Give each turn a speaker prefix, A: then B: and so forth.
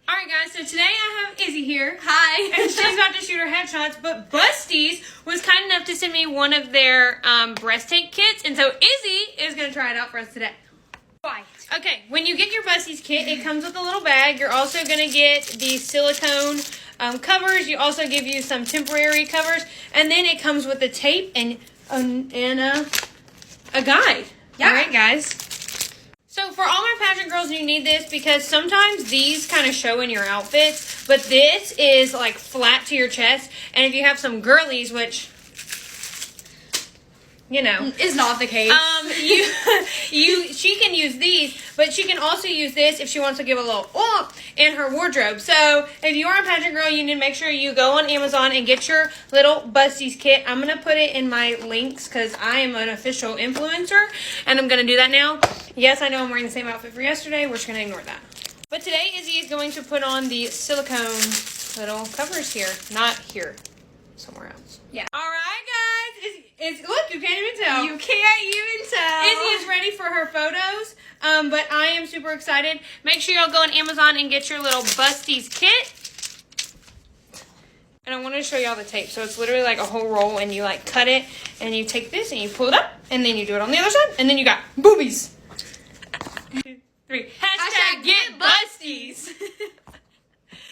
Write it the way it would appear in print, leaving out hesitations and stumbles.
A: Alright guys, so today I have Izzy here.
B: Hi.
A: And she's about to shoot her headshots, but Busties was kind enough to send me one of their breast tank kits, and so Izzy is going to try it out for us today.
B: Right.
A: Okay, when you get your Busties kit, it comes with a little bag. You're also going to get the silicone covers. You also give you some temporary covers, and then it comes with the tape and a guide.
B: Yeah.
A: Alright guys. So for all my pageant girls, you need this because sometimes these kind of show in your outfits, but this is like flat to your chest. And if you have some girlies, which, you know,
B: Is not the case.
A: she can use these, but she can also use this if she wants to give a little oomph in her wardrobe. So if you are a pageant girl, you need to make sure you go on Amazon and get your little Busties kit. I'm going to put it in my links because I am an official influencer, and I'm going to do that now. Yes, I know I'm wearing the same outfit for yesterday. We're just going to ignore that. But today, Izzy is going to put on the silicone little covers here. Not here. Somewhere else.
B: Yeah.
A: All right, guys. Look, you can't even tell.
B: You can't even tell.
A: Izzy is ready for her photos, but I am super excited. Make sure y'all go on Amazon and get your little Busties kit. And I want to show y'all the tape. So it's literally like a whole roll, and you like cut it, and you take this, and you pull it up, and then you do it on the other side, and then you got boobies. 2, 3. Hashtag get Busties.